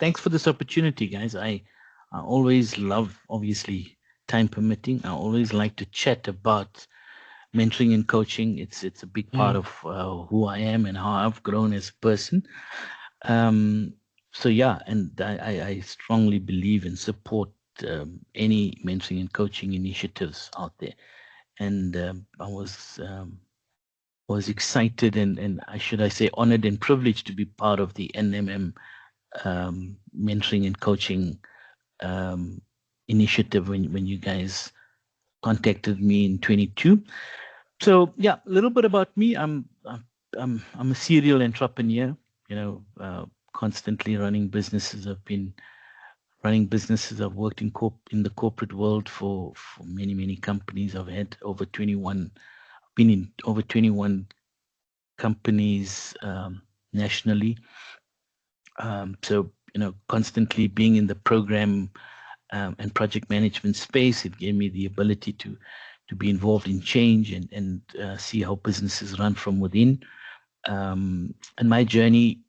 thanks for this opportunity, guys. I always love, obviously, time permitting. I always like to chat about mentoring and coaching. It's a big part Yeah. of who I am and how I've grown as a person. Um, so yeah, and I strongly believe and support any mentoring and coaching initiatives out there. And I was excited and I say honored and privileged to be part of the NMM mentoring and coaching um, initiative when you guys contacted me in 22. So yeah, a little bit about me. I'm a serial entrepreneur. You know, constantly running businesses. I've been running businesses. I've worked in the corporate world for many companies. I've had over 21. Been in over 21 companies nationally. So you know, constantly being in the program and project management space, it gave me the ability to be involved in change and see how businesses run from within. And my journey,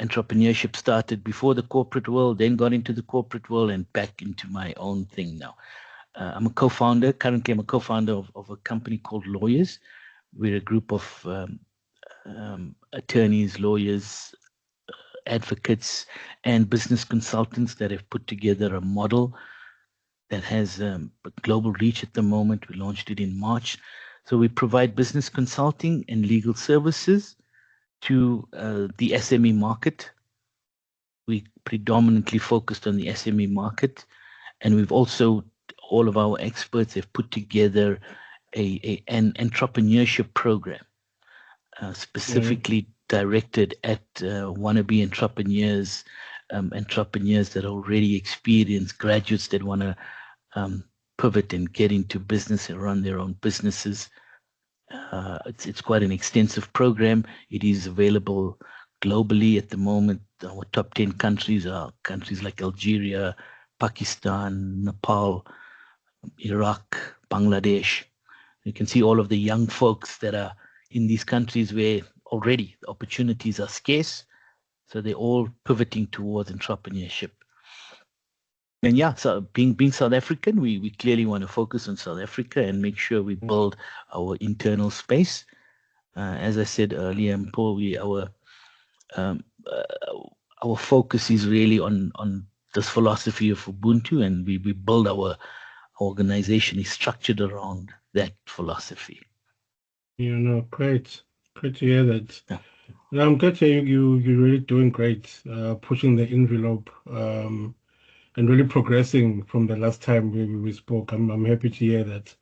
entrepreneurship, started before the corporate world, then got into the corporate world, and back into my own thing now. I'm a co-founder. Currently, I'm a co-founder of a company called Lawyers. We're a group of attorneys, lawyers, advocates, and business consultants that have put together a model that has a global reach at the moment. We launched it in March. So we provide business consulting and legal services to the SME market. We predominantly focused on the SME market, and we've also, all of our experts have put together an entrepreneurship program Yeah. specifically directed at wannabe entrepreneurs, entrepreneurs that are already experienced, graduates that want to pivot and get into business and run their own businesses. It's quite an extensive program. It is available globally at the moment. Our top 10 countries are countries like Algeria, Pakistan, Nepal, Iraq, Bangladesh. You can see all of the young folks that are in these countries where already the opportunities are scarce. So they're all pivoting towards entrepreneurship. And yeah, so being South African, we clearly want to focus on South Africa and make sure we build our internal space. As I said earlier, Paul, um, our focus is really on this philosophy of Ubuntu, and we build our organization is structured around that philosophy. You know, great. Great to hear that. Yeah. And I'm glad to hear you're really doing great, pushing the envelope, and really progressing from the last time we spoke. I'm happy to hear that.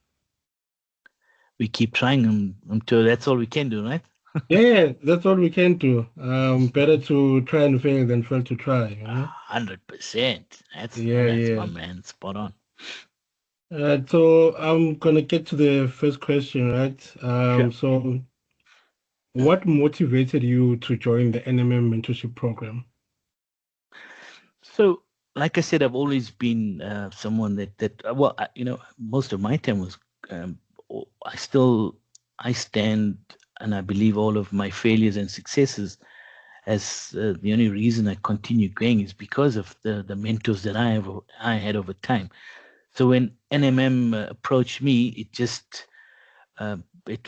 We keep trying until that's all we can do, right? Yeah, yeah, that's all we can do. Better to try and fail than fail to try, you know? 100%. Yeah, That's my yeah. man. Spot on. So I'm gonna get to the first question, right? Sure. So what motivated you to join the NMM mentorship program? So, like I said, I've always been someone well, you know, most of my time was. Um, I still I stand and I believe all of my failures and successes as the only reason I continue going is because of the mentors that I had over time. So when NMM approached me, it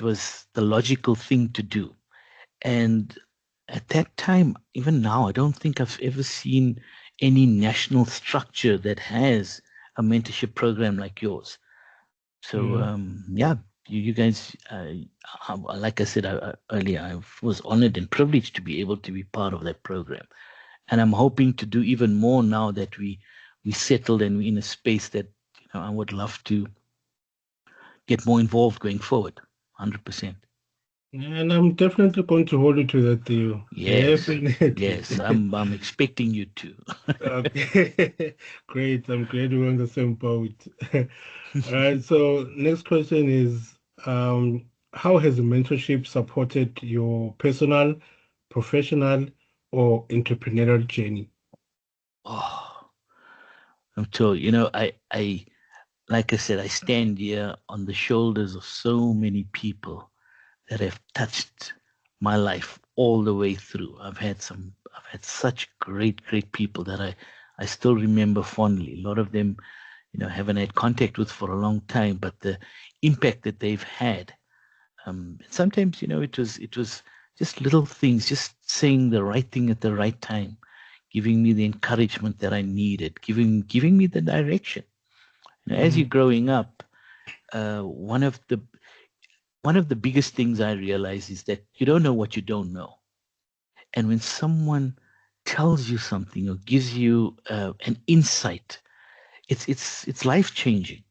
was the logical thing to do. And at that time, even now, I don't think I've ever seen any national structure that has a mentorship program like yours. So Yeah. yeah, you guys, like I said earlier, I was honored and privileged to be able to be part of that program, and I'm hoping to do even more now that we settled and we're in a space that I would love to get more involved going forward. 100%. And I'm definitely going to hold you to that deal. Yes, Definitely. yes, I'm expecting you to. Okay. Great. I'm glad we're on the same boat. All right. So next question is, how has mentorship supported your personal, professional, or entrepreneurial journey? Oh, I'm told, like I said, I stand here on the shoulders of so many people that have touched my life all the way through. I've had such great people that I still remember fondly. A lot of them, haven't had contact with for a long time, but the impact that they've had. Sometimes, it was just little things, just saying the right thing at the right time, giving me the encouragement that I needed, giving me the direction. As you're Mm, growing up, one of the biggest things I realize is that you don't know what you don't know. And when someone tells you something or gives you an insight, it's life changing.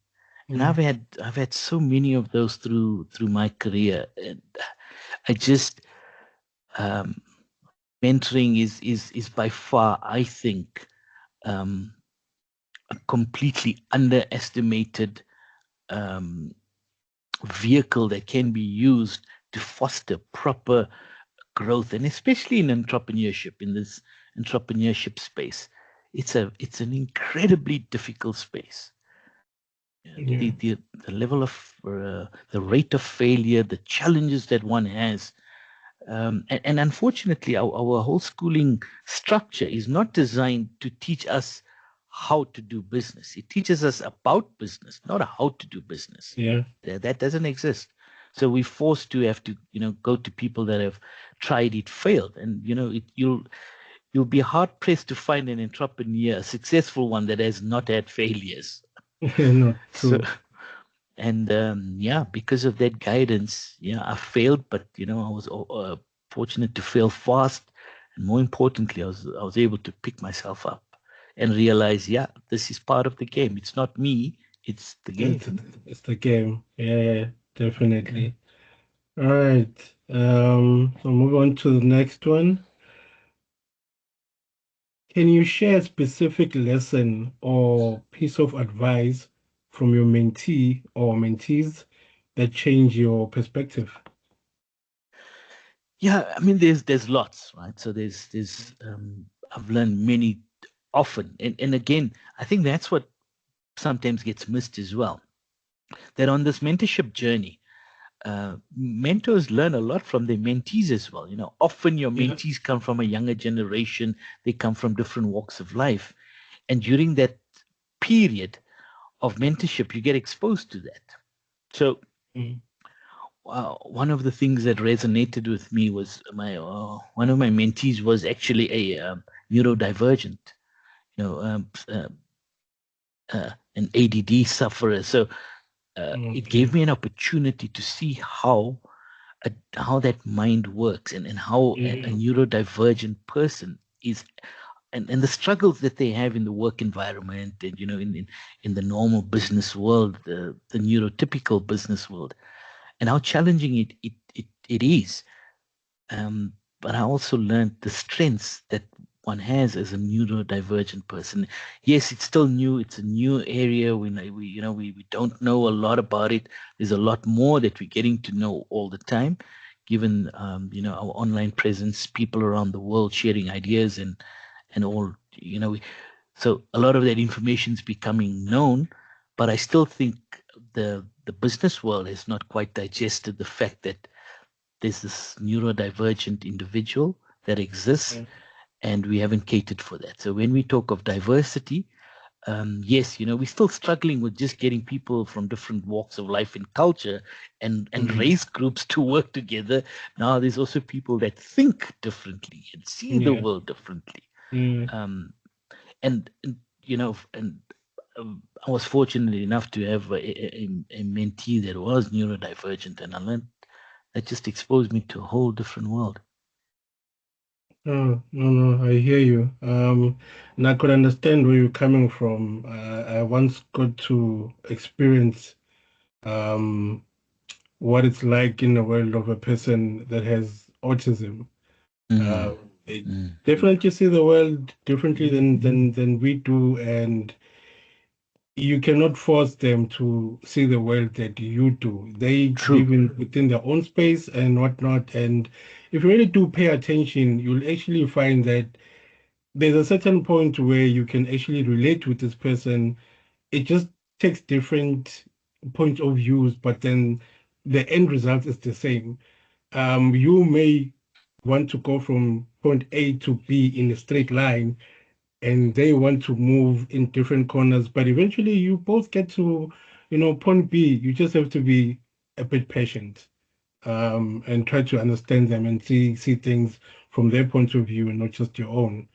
And I've mm, had I've had so many of those through my career. And I just um, mentoring is by far, I think, um, a completely underestimated um, vehicle that can be used to foster proper growth, and especially in entrepreneurship, in this entrepreneurship space. It's an incredibly difficult space. yeah, The level of the rate of failure, the challenges that one has. And unfortunately, our whole schooling structure is not designed to teach us how to do business. It teaches us about business, not how to do business. yeah. That doesn't exist. So we're forced to have to, go to people that have tried it, failed, and you'll be hard pressed to find an entrepreneur, a successful one that has not had failures. Not So true. and yeah, because of that guidance, yeah, I failed, but I was fortunate to fail fast, and more importantly, I was able to pick myself up and realize, yeah, this is part of the game. It's not me, it's the game. It's it's the game. Yeah, yeah, Yeah. definitely. All right. So move on to the next one. Can you share a specific lesson or piece of advice from your mentee or mentees that change your perspective? Yeah, I mean, there's lots, right? So there's I've learned many often, and again, I think that's what sometimes gets missed as well. That on this mentorship journey, mentors learn a lot from their mentees as well. Often your Yeah. mentees come from a younger generation, they come from different walks of life. And during that period of mentorship, you get exposed to that. So, Mm, one of the things that resonated with me was one of my mentees was actually a neurodivergent, an ADD sufferer. So, it okay. gave me an opportunity to see how that mind works, and how a Yeah. neurodivergent person is, and the struggles that they have in the work environment, and in the normal business world, the neurotypical business world, and how challenging it is. But I also learned the strengths that one has as a neurodivergent person. Yes, it's still new. It's a new area. We don't know a lot about it. There's a lot more that we're getting to know all the time, given our online presence, people around the world sharing ideas and all. So a lot of that information is becoming known, but I still think the business world has not quite digested the fact that there's this neurodivergent individual that exists, Yeah. and we haven't catered for that. So when we talk of diversity, yes, we're still struggling with just getting people from different walks of life and culture and Mm, race groups to work together. Now there's also people that think differently and see the yeah. world differently. Mm, Um, and I was fortunate enough to have a mentee that was neurodivergent, and I learned that just exposed me to a whole different world. no, no, no, I hear you. And I could understand where you're coming from. I once got to experience um, what it's like in the world of a person that has autism. Mm, Uh, they mm, definitely see the world differently than we do, and you cannot force them to see the world that you do. They true. live in within their own space and whatnot. And if you really do pay attention, you'll actually find that there's a certain point where you can actually relate with this person. It just takes different points of views, but then the end result is the same. You may want to go from point A to B in a straight line, and they want to move in different corners, but eventually you both get to, point B. You just have to be a bit patient, and try to understand them and see things from their point of view and not just your own.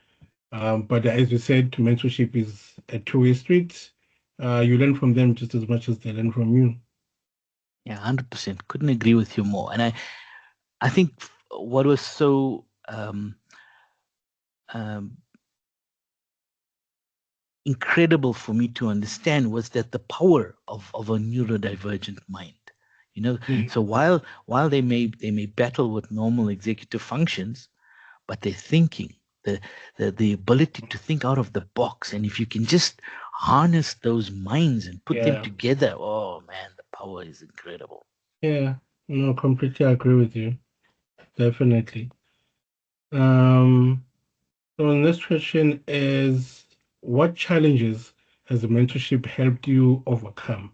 But as you said, mentorship is a two-way street. You learn from them just as much as they learn from you. Yeah, 100%. Couldn't agree with you more. And I think what was so um, incredible for me to understand was that the power of a neurodivergent mind. Mhm. So while they may battle with normal executive functions, but they're thinking, the ability to think out of the box, and if you can just harness those minds and put them Yeah, together, oh man, the power is incredible. yeah, no, completely agree with you. Definitely. Um, so the next question is, what challenges has the mentorship helped you overcome?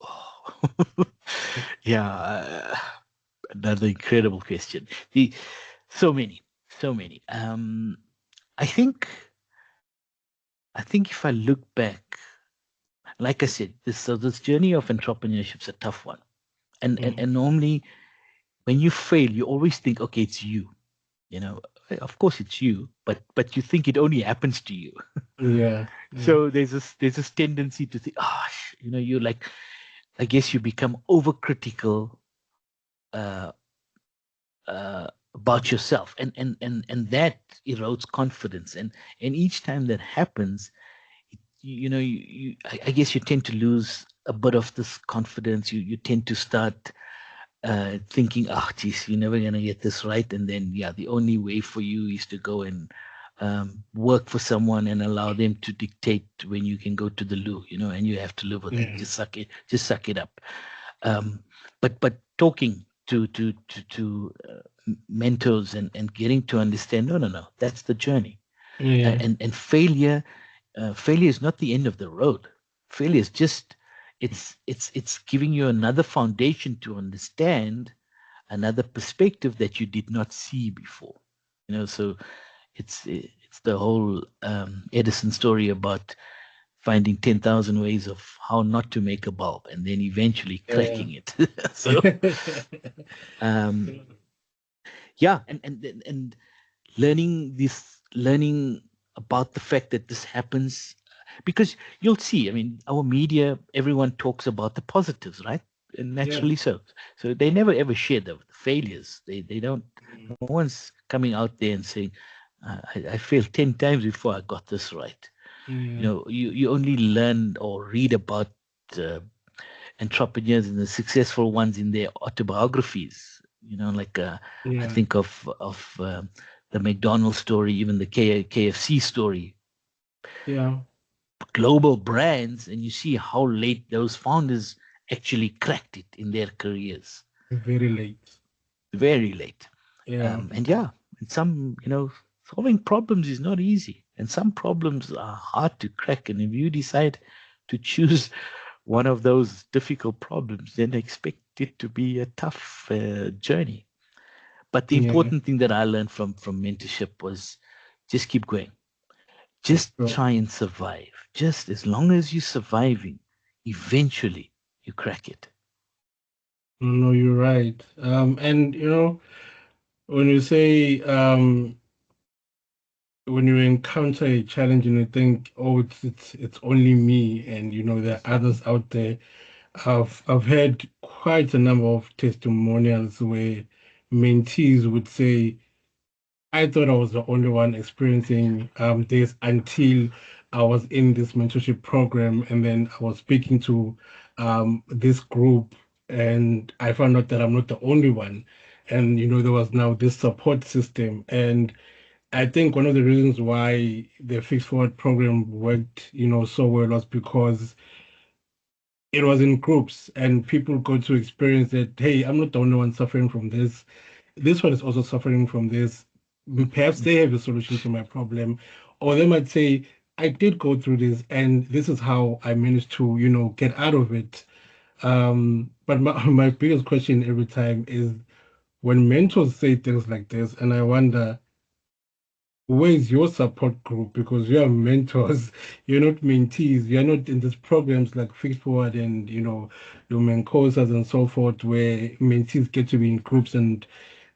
Oh. Yeah, another incredible question. The So many, so many. I think if I look back, like I said, this journey of entrepreneurship is a tough one, Mm. and normally when you fail, you always think, okay, it's you. You know, of course it's you, but you think it only happens to you. Yeah, yeah, So there's this tendency to think, you like, I guess you become overcritical uh, about yourself, and that erodes confidence, and each time that happens, I guess you tend to lose a bit of this confidence. You tend to start thinking, oh, geez, you're never going to get this right. And then, yeah, the only way for you is to go and work for someone and allow them to dictate when you can go to the loo, and you have to live with it. yeah, Just suck it up. Um, but talking to mentors and getting to understand, no, no, no, that's the journey. yeah, And failure is not the end of the road. Failure is just, it's giving you another foundation to understand another perspective that you did not see before. So it's the whole Edison story about finding 10,000 ways of how not to make a bulb and then eventually yeah. cracking it. So um, yeah, and learning about the fact that this happens, because you'll see, I mean, our media, everyone talks about the positives, right? And Yeah. naturally so they never ever share the failures. They don't, Mm. no one's coming out there and saying, I failed 10 times before I got this right. Yeah, You only learn or read about uh, entrepreneurs and the successful ones in their autobiographies. Like I yeah, think of the McDonald's story, even the KFC story, yeah. global brands, and you see how late those founders actually cracked it in their careers. Very late. Very late. Yeah, And yeah, and solving problems is not easy, and some problems are hard to crack. And if you decide to choose one of those difficult problems, then expect it to be a tough journey. But the yeah. important thing that I learned from mentorship was just keep going. Just So, try and survive. Just as long as you're surviving, eventually you crack it. no, you're right. And when you say when you encounter a challenge and you think, oh, it's only me, and there are others out there. I've had quite a number of testimonials where mentees would say, I thought I was the only one experiencing this until I was in this mentorship program, and then I was speaking to this group, and I found out that I'm not the only one. And there was now this support system, and I think one of the reasons why the Fixed Forward program worked, so well was because it was in groups and people got to experience that, hey, I'm not the only one suffering from this. This one is also suffering from this. Perhaps they have a solution to my problem. Or they might say, I did go through this and this is how I managed to, get out of it. But my, my biggest question every time is, when mentors say things like this, and I wonder, where's your support group? Because you are mentors, you're not mentees, you're not in these programs like Fixed Forward and your Mencosas and so forth, where mentees get to be in groups and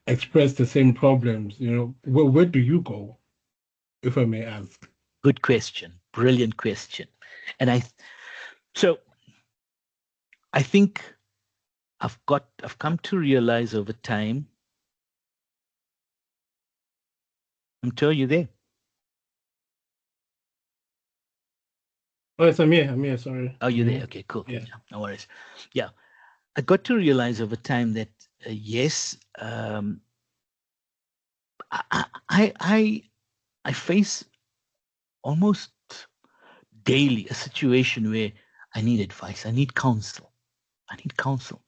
express the same problems. Where do you go, if I may ask? Good question. Brilliant question. And so I think I've come to realize over time. I'm telling you there. Oh, yes, I'm here, sorry. Oh, you're I'm there. here. Okay, cool. Yeah. Yeah, no worries. Yeah, I got to realize over time that yes, I, I I I face almost daily a situation where I need advice. I need counsel. I need counsel.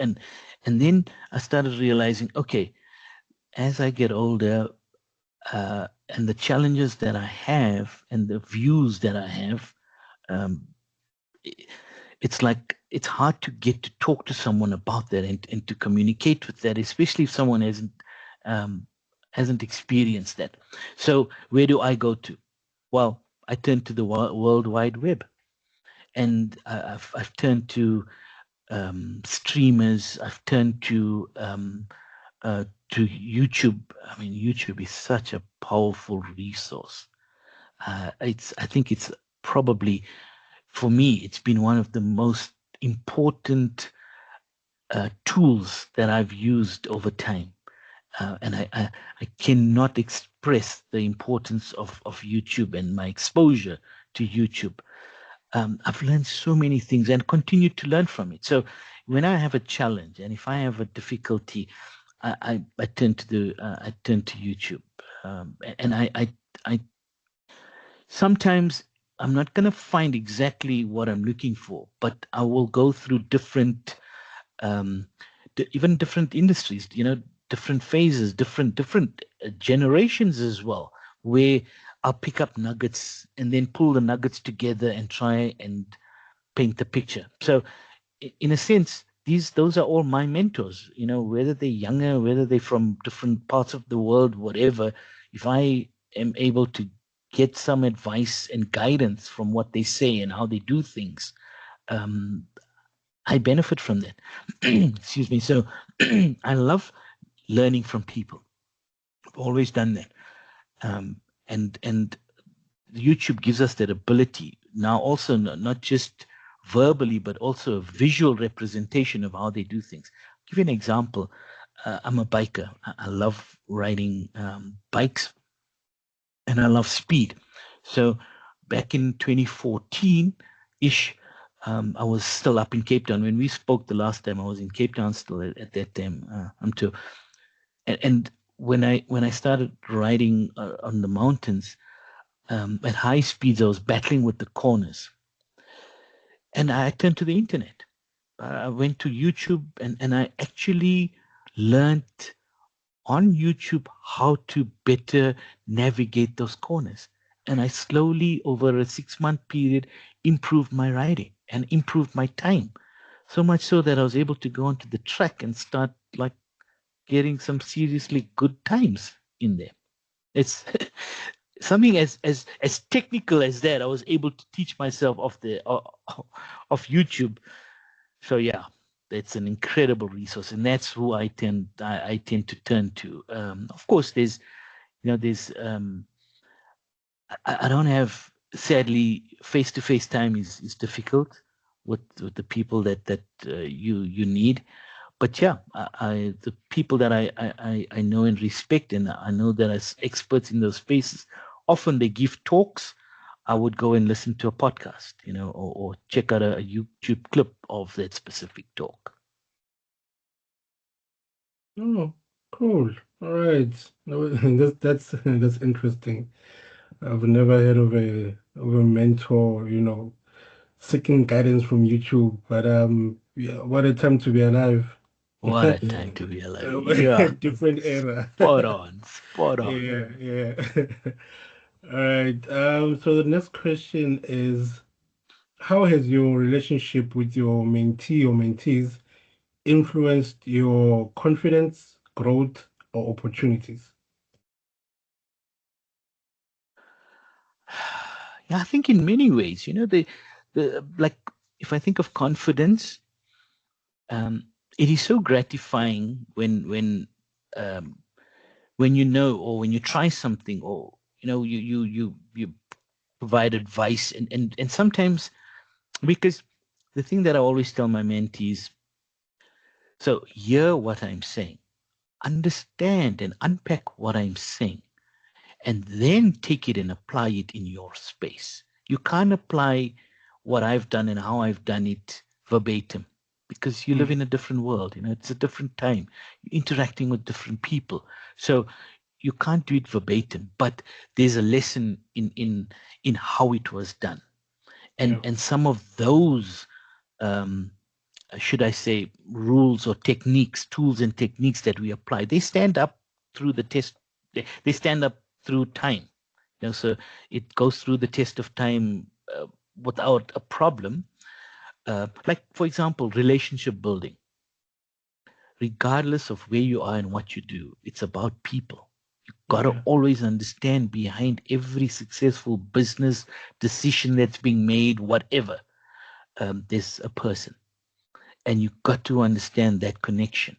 And then I started realizing, okay, as I get older, and the challenges that I have and the views that I have, um, it's like it's hard to get to talk to someone about that and to communicate with that, especially if someone um, hasn't experienced that. So where do I go to? Well, I turn to the World Wide Web, and I've turned to streamers. I've turned to YouTube. I mean, YouTube is such a powerful resource. I think it's probably, for me, it's been one of the most important tools that I've used over time. And I cannot express the importance of YouTube and my exposure to YouTube. I've learned so many things and continue to learn from it. So when I have a challenge and if I have a difficulty, I turn to YouTube, and I sometimes I'm not going to find exactly what I'm looking for, but I will go through different, um, even different industries, different phases, different generations as well, where I'll pick up nuggets and then pull the nuggets together and try and paint the picture. So, in a sense, those are all my mentors. Whether they're younger, whether they're from different parts of the world, whatever. If I am able to get some advice and guidance from what they say and how they do things, um, I benefit from that. Excuse me. So I love learning from people. I've always done that. And YouTube gives us that ability now, also not just verbally, but also a visual representation of how they do things. I'll give you an example. I'm a biker. I love riding bikes, and I love speed. So back in 2014 ish, I was still up in Cape Town. When we spoke the last time, I was in Cape Town still at that time. I'm too. And when I started riding on the mountains, at high speeds, I was battling with the corners. And I turned to the internet. I went to YouTube, and I actually learned on YouTube how to better navigate those corners. And I slowly, over a 6-month period, improved my riding and improved my time. So much so that I was able to go onto the track and start like getting some seriously good times in there. It's something as technical as that. I was able to teach myself of YouTube. So yeah, it's an incredible resource, and that's who I tend to turn to. Of course, I don't have, sadly, face to face time is difficult with the people that you need. But yeah, the people that I know and respect, and I know that as experts in those spaces, often they give talks. I would go and listen to a podcast, or check out a YouTube clip of that specific talk. Oh, cool. All right. No, that's interesting. I've never heard of a mentor, seeking guidance from YouTube. But yeah, what a time to be alive. What a time to be alive! Yeah, Different era. spot on, spot on. Yeah, yeah. All right. So the next question is, how has your relationship with your mentee or mentees influenced your confidence, growth, or opportunities? Yeah, I think in many ways, the like if I think of confidence, it is so gratifying um, when you know, or when you try something, or you provide advice, and sometimes, because the thing that I always tell my mentees, so hear what I'm saying, understand and unpack what I'm saying, and then take it and apply it in your space. You can't apply what I've done and how I've done it verbatim, because you live Mm, in a different world. It's a different time. You're interacting with different people. So you can't do it verbatim, but there's a lesson in how it was done. And yeah. and some of those, um, should I say, rules or techniques, tools and techniques that we apply, they stand up through the test. They stand up through time. So it goes through the test of time without a problem. Like, for example, relationship building. Regardless of where you are and what you do, it's about people. You got to Yeah. always understand behind every successful business decision that's being made, whatever, there's a person, and you got to understand that connection.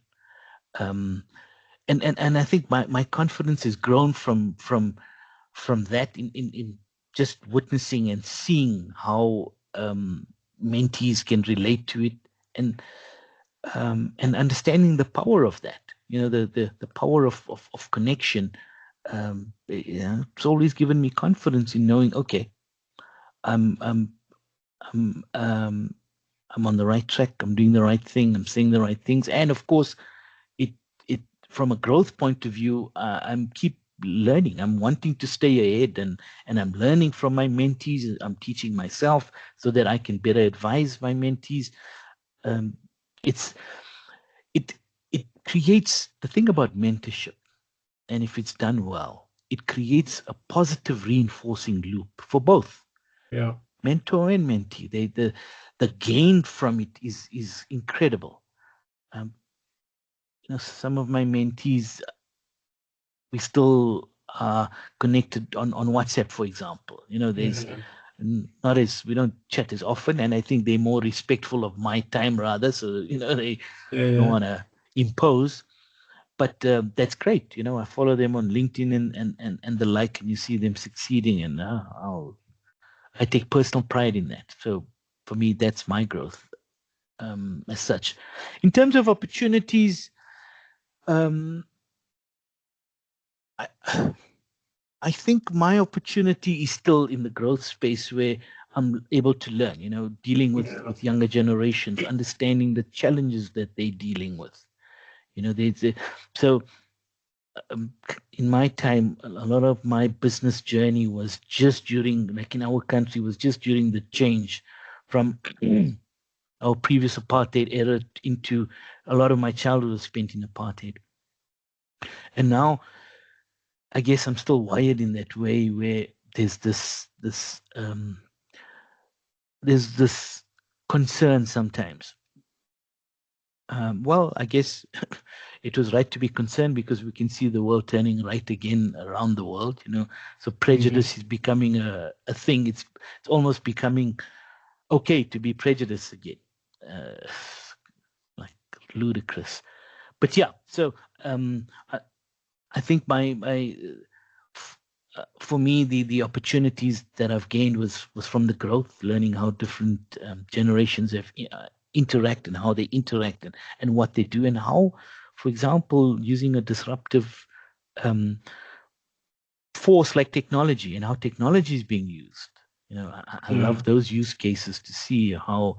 Um, and I think my confidence has grown from that, in just witnessing and seeing how mentees can relate to it, and understanding the power of that. The power of connection. It's always given me confidence in knowing, okay, I'm I'm I'm I'm on the right track. I'm doing the right thing. I'm saying the right things, and of course, it it from a growth point of view, I'm keep learning. I'm wanting to stay ahead, and I'm learning from my mentees. I'm teaching myself so that I can better advise my mentees. Um, it's it it creates the thing about mentorship, and if it's done well, it creates a positive reinforcing loop for both Yeah. mentor and mentee. The gain from it is incredible. Um, some of my mentees, we still are connected on WhatsApp, for example. There's Yeah. not as we don't chat as often, and I think they're more respectful of my time rather. So they Yeah. don't Yeah. want to impose, but that's great. I follow them on LinkedIn and the like, and you see them succeeding, and I take personal pride in that. So for me, that's my growth, as such. In terms of opportunities, um, I, I think my opportunity is still in the growth space where I'm able to learn, dealing Yeah. with younger generations, understanding the challenges that they're dealing with. There's so in my time, a lot of my business journey was just during, like in our country, was just during the change from our previous apartheid era into, a lot of my childhood was spent in apartheid. And now I guess I'm still wired in that way, where there's this concern sometimes. Well, I guess it was right to be concerned, because we can see the world turning right again around the world. So Hmm. prejudice is becoming a thing. It's almost becoming okay to be prejudiced again. Uh, like, ludicrous. But yeah, so I think for me, the opportunities that I've gained was from the growth, learning how different generations have interact, and how they interact, and what they do, and how, for example, using a disruptive um, force like technology, and how technology is being used. I love Yeah. those use cases, to see how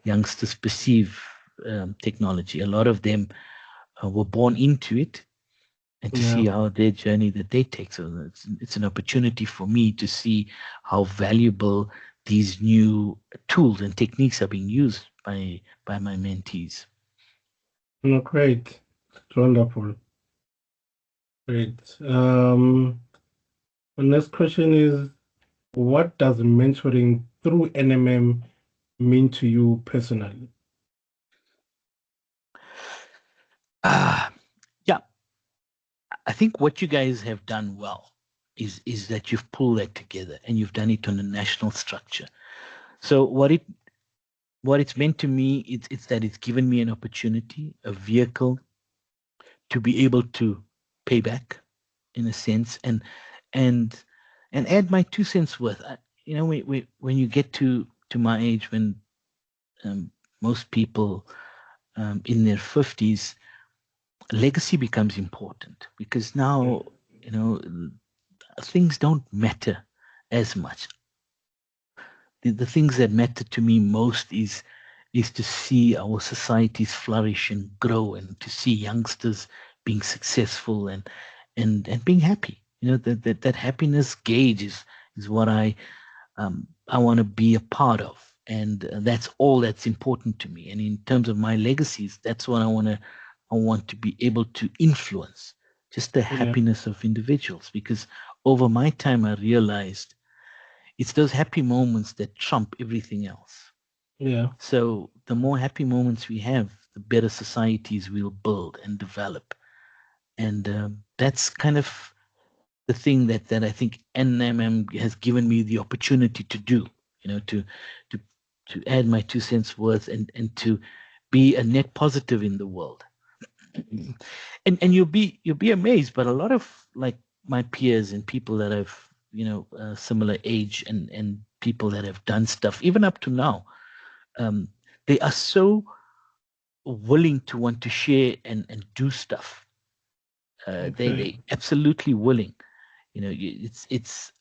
youngsters perceive technology. A lot of them were born into it, and to see Yeah. how their journey that they take. So it's an opportunity for me to see how valuable these new tools and techniques are being used by my mentees. No, great. It's wonderful. Great. The next question is, what does mentoring through NMM mean to you personally? Ah, yeah. I think what you guys have done well is that you've pulled that together and you've done it on a national structure. So what it's meant to me, it's that it's given me an opportunity, a vehicle to be able to pay back in a sense, and and add my 2 cents worth. When you get to my age, when um, most people in their 50s, legacy becomes important because now you know things don't matter as much. The things that matter to me most is to see our societies flourish and grow, and to see youngsters being successful and being happy. That happiness gauge is what I want to be a part of, and that's all that's important to me. And in terms of my legacies, that's what I want to be able to influence, just the Yeah, happiness of individuals. Because over my time, I realized it's those happy moments that trump everything else. yeah, So the more happy moments we have, the better societies we'll build and develop. And that's kind of the thing that I think NMM has given me the opportunity to do. To to add my 2 cents worth and to be a net positive in the world. And you'll be amazed, but a lot of like my peers and people that have similar age and people that have done stuff even up to now, um, they are so willing to want to share and do stuff. They okay. absolutely willing. It's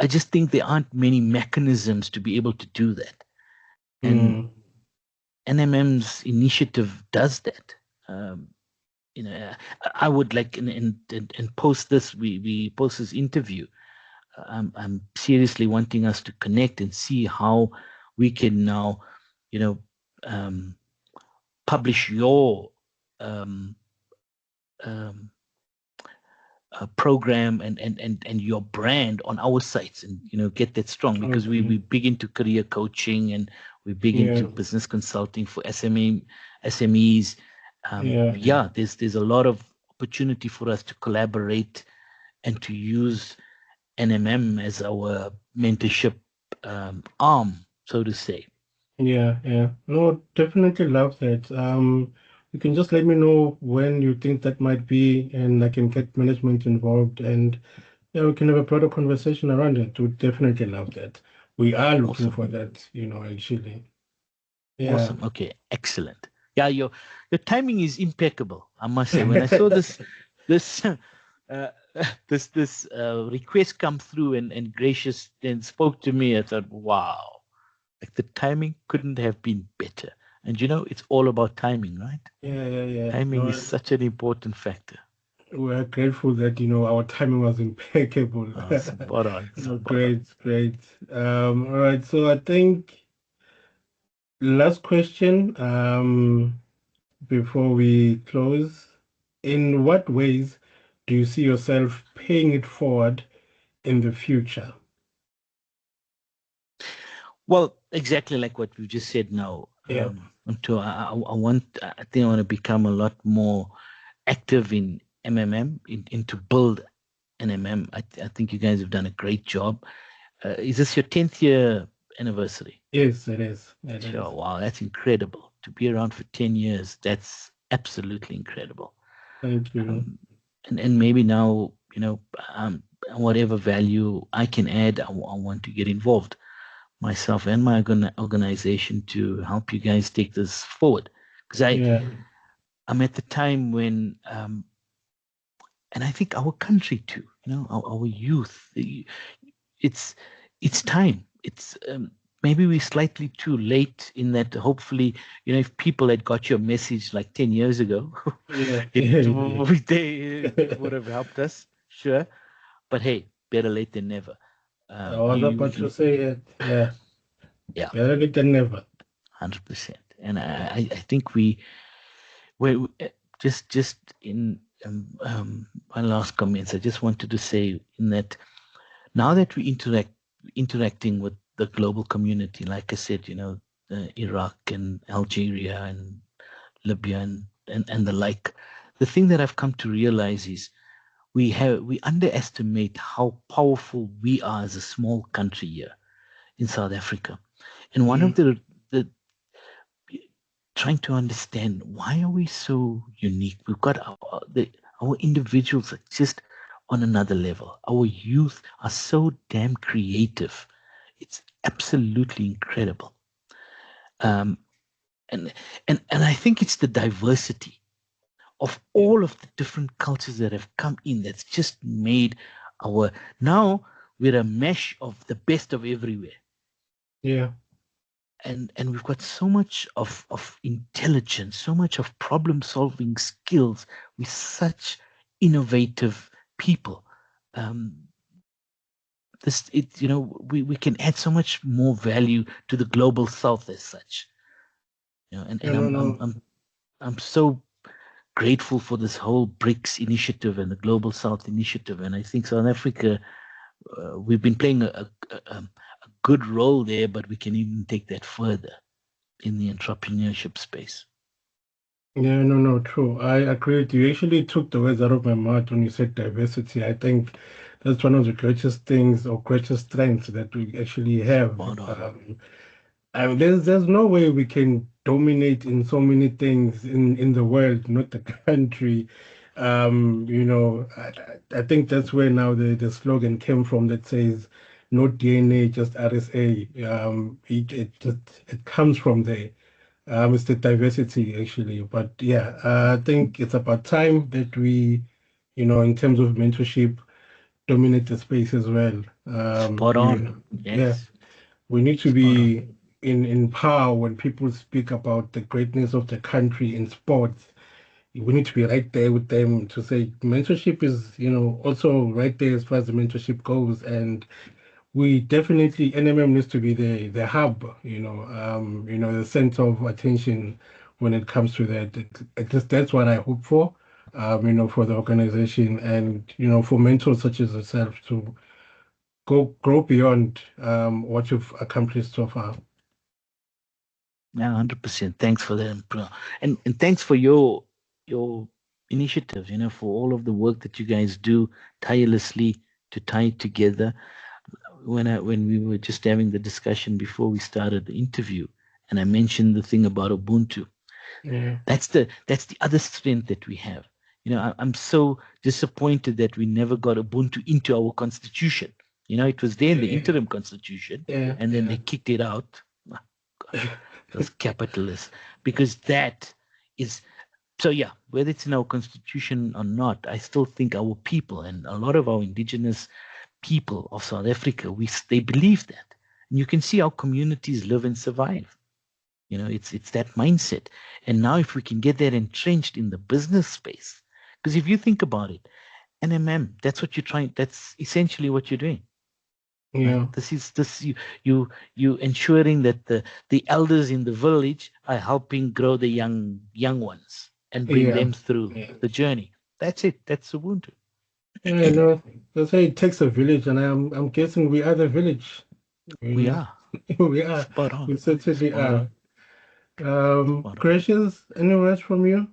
I just think there aren't many mechanisms to be able to do that. And Mm, NMM's initiative does that. Um, I would like and post this. We post this interview. I'm seriously wanting us to connect and see how we can now, you know, um, publish your um, um, program and your brand on our sites, and get that strong, because we okay. big into career coaching, and we're big Yeah, into business consulting for SMEs. yeah, Yeah, there's a lot of opportunity for us to collaborate and to use NMM as our mentorship arm, so to say. yeah, yeah. No, definitely love that. You can just let me know when you think that might be, and I can get management involved, and yeah, we can have a broader conversation around it. We definitely love that. We are looking Awesome. for that, actually. Yeah. Awesome. Okay. Excellent. Yeah, your timing is impeccable, I must say. When I saw this this request come through, and Gracious then spoke to me, I thought, wow, like the timing couldn't have been better. And it's all about timing, right? Yeah, yeah, yeah. Timing is No, such an important factor. we're grateful that, our timing was impeccable. Spot on, No, spot on. great, great. All right. So I think last question, before we close. In what ways do you see yourself paying it forward in the future? Well, exactly like what we just said now. Yeah, Until I think I want to become a lot more active in MMM, to build NMM. I think you guys have done a great job. Is this your 10th year anniversary? yes, it is. It Sure. is. Wow, that's incredible. To be around for 10 years, that's absolutely incredible. Thank you. Um, and maybe now, whatever value I can add, I want to get involved myself and my organization to help you guys take this forward. Because Yeah, I'm at the time when, and I think our country too, our youth, it's it's time. It's maybe we're slightly too late in that. Hopefully, if people had got your message like 10 years ago, yeah, it yeah. it would have helped us, sure. But hey, better late than never. I was You, about to say it. Yeah, yeah, better late than never. 100%. And I think we just in my last comments, I just wanted to say in that now that we interacting with the global community, like I said, Iraq and Algeria and Libya and the like, the thing that I've come to realize is we underestimate how powerful we are as a small country here in South Africa. And one Yeah. of the trying to understand, why are we so unique? We've got our individuals are just on another level. Our youth are so damn creative. It's absolutely incredible. Um, and and I think it's the diversity of Yeah. all of the different cultures that have come in that's just made our, now we're a mesh of the best of everywhere. Yeah. And we've got so much of intelligence, so much of problem solving skills with such innovative people. um this it you know we can add so much more value to the global south as such, Yeah. and No. No. I'm so grateful for this whole BRICS initiative and the global south initiative. And I think South Africa, we've been playing a good role there, but we can even take that further in the entrepreneurship space. Yeah. No. No. True. I agree with you. You actually took the words out of my mouth when you said diversity. I think that's one of the greatest things or greatest strengths that we actually have. Spot on. I mean, there's no way we can dominate in so many things in the world, not the country. I think that's where now the slogan came from that says, "No DNA, just RSA." It comes from there. It's the diversity actually, but yeah, I think it's about time that we, in terms of mentorship, dominate the space as well. Spot on. Yeah. Yes. We need to Spot on. be in power when people speak about the greatness of the country in sports. We need to be right there with them to say mentorship is, also right there as far as the mentorship goes. And we definitely NMM needs to be the hub, the center of attention when it comes to that. At least that's what I hope for, for the organization and for mentors such as yourself to go grow beyond what you've accomplished so far. Yeah, 100%. Thanks for that, bro. And thanks for your initiative, for all of the work that you guys do tirelessly to tie it together. When we were just having the discussion before we started the interview, and I mentioned the thing about Ubuntu. Yeah, That's the other strength that we have. I'm so disappointed that we never got Ubuntu into our constitution. It was there in the yeah, interim constitution, yeah, and then they yeah, kicked it out. Oh, gosh, those capitalists. Because that is so. Yeah, whether it's in our constitution or not, I still think our people and a lot of our indigenous people of South Africa, they believe that, and you can see how communities live and survive. It's that mindset. And now if we can get that entrenched in the business space, because if you think about it, NMM, that's essentially what you're doing, right? yeah, You ensuring that the elders in the village are helping grow the young ones and bring yeah, them through yeah. the journey. That's it. That's Ubuntu. Yeah, no, they say it takes a village, and I'm guessing we are the village. We We, are we are. spot on. We certainly Spot on. are. Spot on. Gracious, any words from you?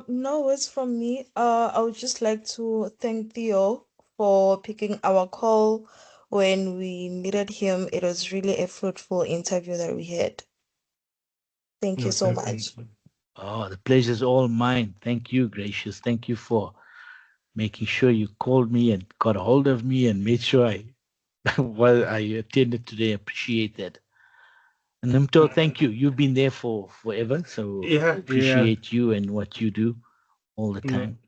No words from me. I would just like to thank Theo for picking our call when we needed him. It was really a fruitful interview that we had. Thank you No, so much. definitely. Oh, the pleasure's all mine. Thank you, gracious. Thank you for making sure you called me and got a hold of me and made sure I attended today. Appreciate that. And Nimto, Uh, thank you. You've been there for forever, so yeah, yeah. appreciate you and what you do all the No, time.